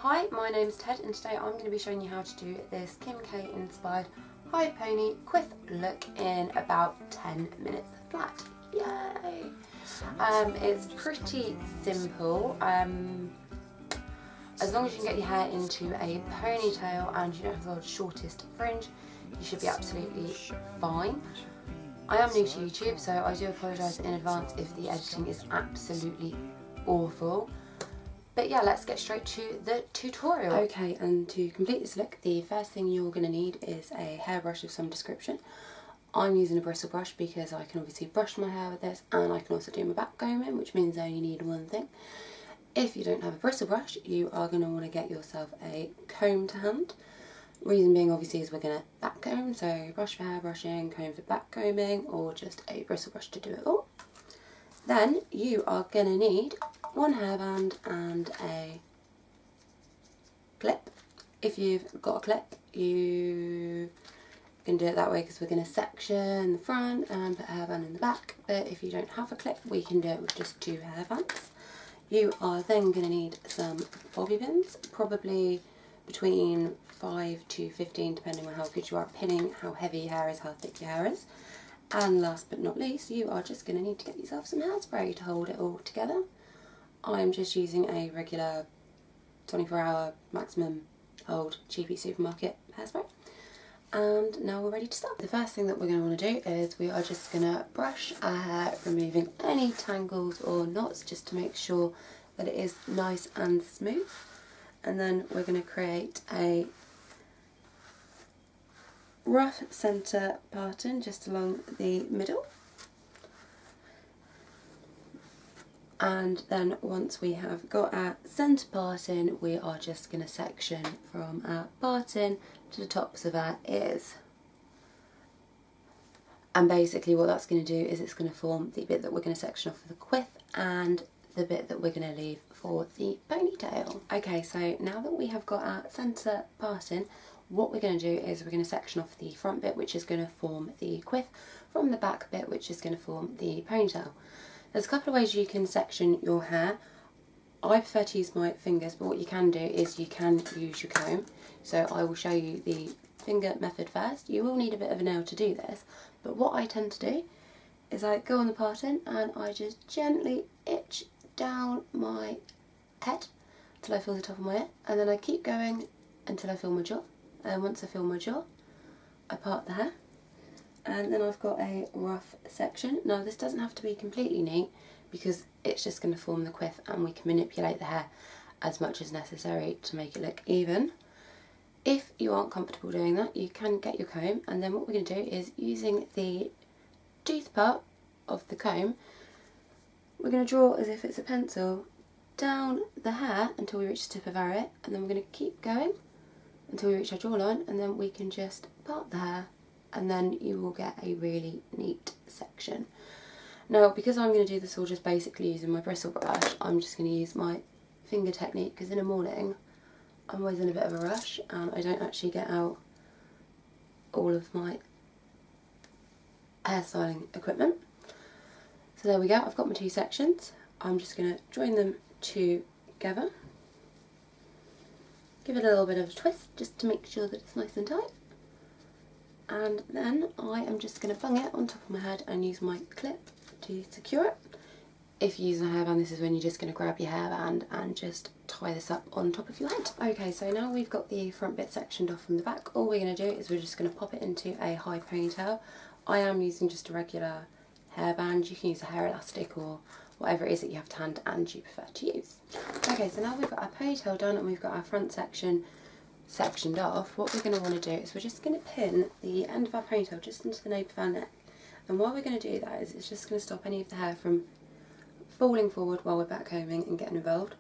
Hi, my name's Ted and today I'm going to be showing you how to do this Kim K inspired high pony quiff look in about 10 minutes flat. Yay! It's pretty simple. As long as you can get your hair into a ponytail and you don't have the world's shortest fringe, you should be absolutely fine. I am new to YouTube, so I do apologise in advance if the editing is absolutely awful. But yeah, let's get straight to the tutorial. Okay, and to complete this look, the first thing you're going to need is a hairbrush of some description. I'm using a bristle brush because I can obviously brush my hair with this, and I can also do my back combing, which means I only need one thing. If you don't have a bristle brush, you are going to want to get yourself a comb to hand. Reason being obviously is we're going to back comb, so brush for hair brushing, comb for back combing, or just a bristle brush to do it all. Then you are going to need one hairband and a clip. If you've got a clip, you can do it that way because we're going to section the front and put a hairband in the back. But if you don't have a clip, we can do it with just two hairbands. You are then going to need some bobby pins, probably between 5 to 15 depending on how good you are at pinning, how heavy your hair is, how thick your hair is. And last but not least, you are just going to need to get yourself some hairspray to hold it all together. I'm just using a regular 24-hour maximum hold cheapy supermarket hairspray. And now we're ready to start. The first thing that we're going to want to do is we are just going to brush our hair, removing any tangles or knots just to make sure that it is nice and smooth. And then we're going to create a rough centre pattern just along the middle. And then once we have got our centre parting, we are just going to section from our parting to the tops of our ears. And basically what that's going to do is it's going to form the bit that we're going to section off for the quiff and the bit that we're going to leave for the ponytail. Okay, so now that we have got our centre parting, what we're going to do is we're going to section off the front bit, which is going to form the quiff, from the back bit, which is going to form the ponytail. There's a couple of ways you can section your hair. I prefer to use my fingers, but what you can do is you can use your comb. So I will show you the finger method first. You will need a bit of a nail to do this, but what I tend to do is I go on the parting and I just gently itch down my head until I feel the top of my ear, and then I keep going until I feel my jaw. And once I feel my jaw, I part the hair. And then I've got a rough section. Now this doesn't have to be completely neat because it's just going to form the quiff, and we can manipulate the hair as much as necessary to make it look even. If you aren't comfortable doing that, you can get your comb, and then what we're going to do is, using the tooth part of the comb, we're going to draw as if it's a pencil down the hair until we reach the tip of our ear, and then we're going to keep going until we reach our jawline, and then we can just part the hair, and then you will get a really neat section. Now, because I'm going to do this all just basically using my bristle brush, I'm just going to use my finger technique, because in the morning I'm always in a bit of a rush and I don't actually get out all of my hairstyling equipment. So there we go, I've got my two sections. I'm just going to join them together. Give it a little bit of a twist just to make sure that it's nice and tight. And then I am just going to bung it on top of my head and use my clip to secure it. If you use a hairband, this is when you're just going to grab your hairband and just tie this up on top of your head. Okay, so now we've got the front bit sectioned off from the back, all we're going to do is we're just going to pop it into a high ponytail. I am using just a regular hairband. You can use a hair elastic or whatever it is that you have to hand and you prefer to use. Okay, so now we've got our ponytail done and we've got our front section sectioned off. What we're going to want to do is we're just going to pin the end of our ponytail just into the nape of our neck, and why we're going to do that is it's just going to stop any of the hair from falling forward while we're back combing and getting involved,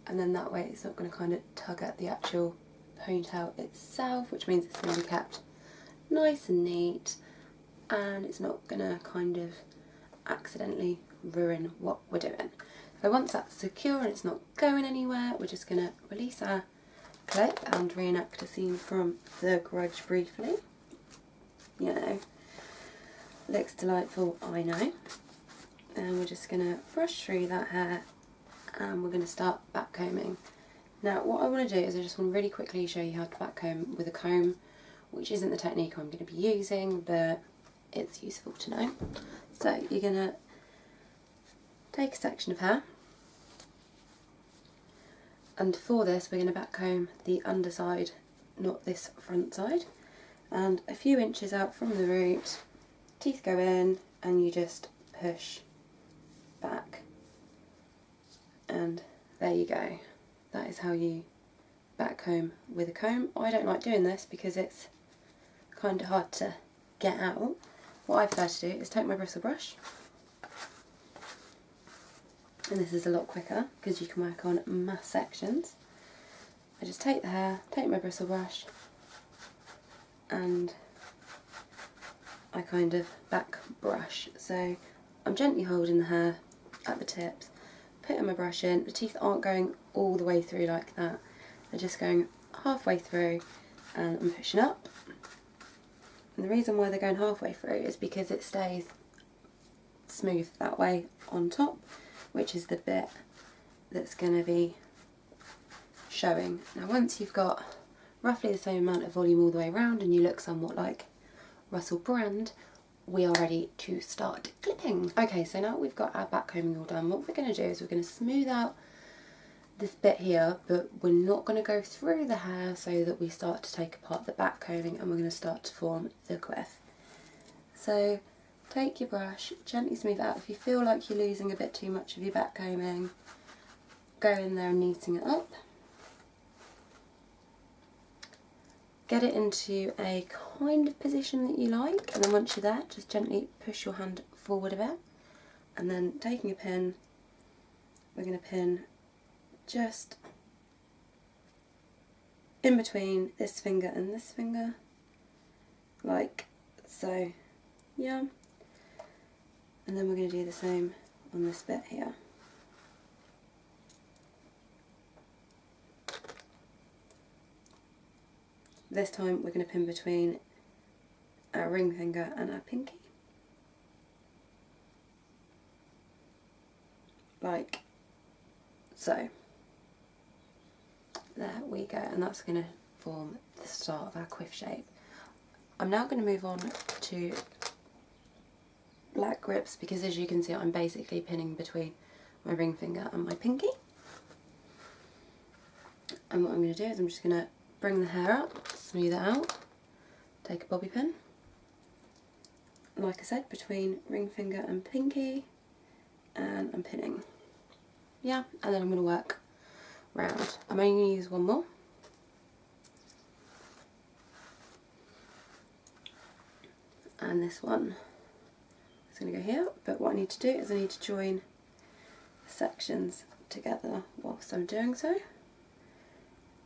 and then that way it's not going to kind of tug at the actual ponytail itself, which means it's going to be kept nice and neat and it's not going to kind of accidentally ruin what we're doing. So once that's secure and it's not going anywhere, we're just going to release our clip and reenact a scene from The Grudge briefly. You know, looks delightful, I know. And we're just going to brush through that hair and we're going to start back combing Now what I want to do is I just want to really quickly show you how to backcomb with a comb, which isn't the technique I'm going to be using, but it's useful to know. So you're going to take a section of hair, and for this we're going to backcomb the underside, not this front side, and a few inches out from the root, teeth go in and you just push back, and there you go. That is how you backcomb with a comb. I don't like doing this because it's kind of hard to get out. What I prefer to do is take my bristle brush, and this is a lot quicker because you can work on mass sections. I just take the hair, take my bristle brush, and I kind of back brush. So I'm gently holding the hair at the tips, putting my brush in. The teeth aren't going all the way through like that, they're just going halfway through, and I'm pushing up. And the reason why they're going halfway through is because it stays smooth that way on top, which is the bit that's going to be showing. Now once you've got roughly the same amount of volume all the way around and you look somewhat like Russell Brand, we are ready to start clipping. Okay, so now we've got our backcombing all done, what we're going to do is we're going to smooth out this bit here, but we're not going to go through the hair so that we start to take apart the backcombing, and we're going to start to form the quiff. So take your brush, gently smooth it out. If you feel like you're losing a bit too much of your backcombing, go in there and neaten it up. Get it into a kind of position that you like, and then once you're there, just gently push your hand forward a bit, and then taking a pin, we're going to pin just in between this finger and this finger, like so, yeah. And then we're going to do the same on this bit here. This time we're going to pin between our ring finger and our pinky, like so. There we go, and that's going to form the start of our quiff shape. I'm now going to move on to black grips, because as you can see I'm basically pinning between my ring finger and my pinky. And what I'm going to do is I'm just going to bring the hair up, smooth it out, take a bobby pin, like I said, between ring finger and pinky, and I'm pinning. Yeah, and then I'm going to work round. I'm only going to use one more. And this one is going to go here, but what I need to do is I need to join the sections together whilst I'm doing so.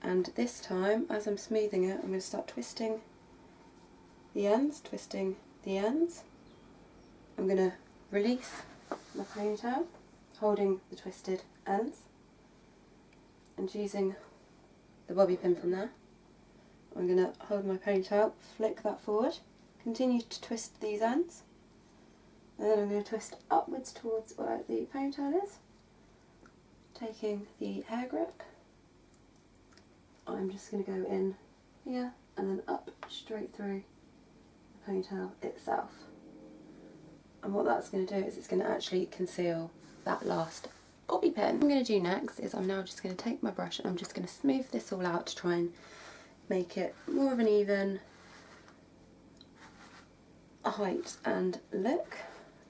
And this time, as I'm smoothing it, I'm going to start twisting the ends, I'm going to release my ponytail, holding the twisted ends, and using the bobby pin from there, I'm going to hold my ponytail, flick that forward, continue to twist these ends, and then I'm going to twist upwards towards where the ponytail is, taking the hair grip. I'm just going to go in here and then up straight through the ponytail itself. And what that's going to do is it's going to actually conceal that last bobby pin. What I'm going to do next is I'm now just going to take my brush and I'm just going to smooth this all out to try and make it more of an even height and look,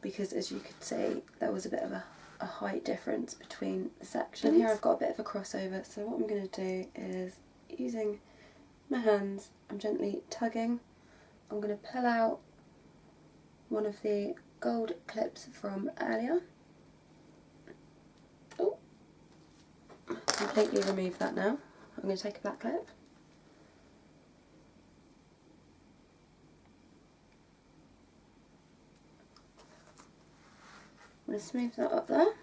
because as you could see there was a bit of a height difference between the sections. And here I've got a bit of a crossover, so what I'm going to do is, using my hands, I'm gently tugging. I'm going to pull out one of the gold clips from earlier. Oh, completely remove that now. I'm going to take a black clip. I'm going to smooth that up there,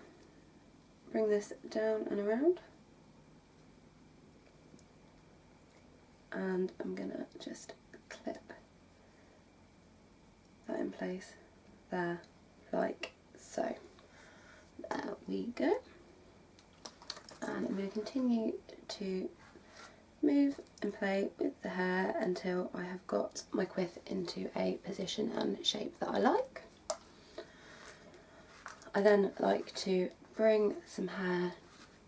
bring this down and around, and I'm going to just clip that in place there, like so. There we go. and I'm going to continue to move and play with the hair until I have got my quiff into a position and shape that I like. I then like to bring some hair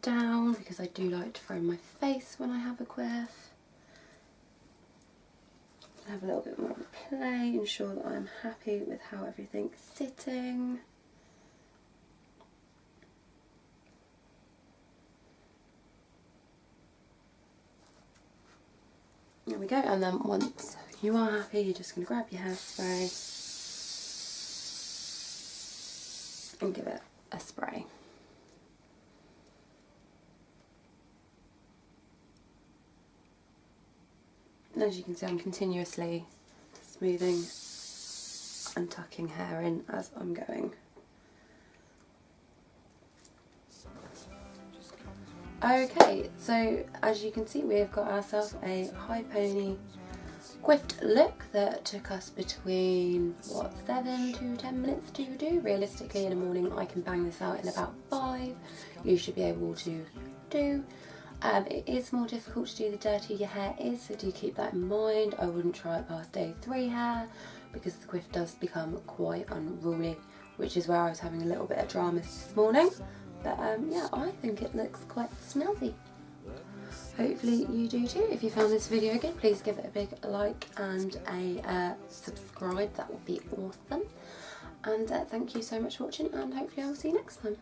down because I do like to frame my face when I have a quiff. Have a little bit more of a play, ensure that I'm happy with how everything's sitting. There we go, and then once you are happy, you're just going to grab your hairspray and give it a spray. And as you can see, I'm continuously smoothing and tucking hair in as I'm going. Okay, so as you can see, we've got ourselves a high pony quiffed look that took us between, what, 7 to 10 minutes to do. Realistically, in the morning I can bang this out in about 5. You should be able to do. It is more difficult to do the dirtier your hair is, so do keep that in mind. I wouldn't try it past day 3 hair because the quiff does become quite unruly, which is where I was having a little bit of dramas this morning. But yeah, I think it looks quite snazzy. Hopefully you do too. If you found this video good, please give it a big like and a subscribe. That would be awesome. And thank you so much for watching, and hopefully I will see you next time.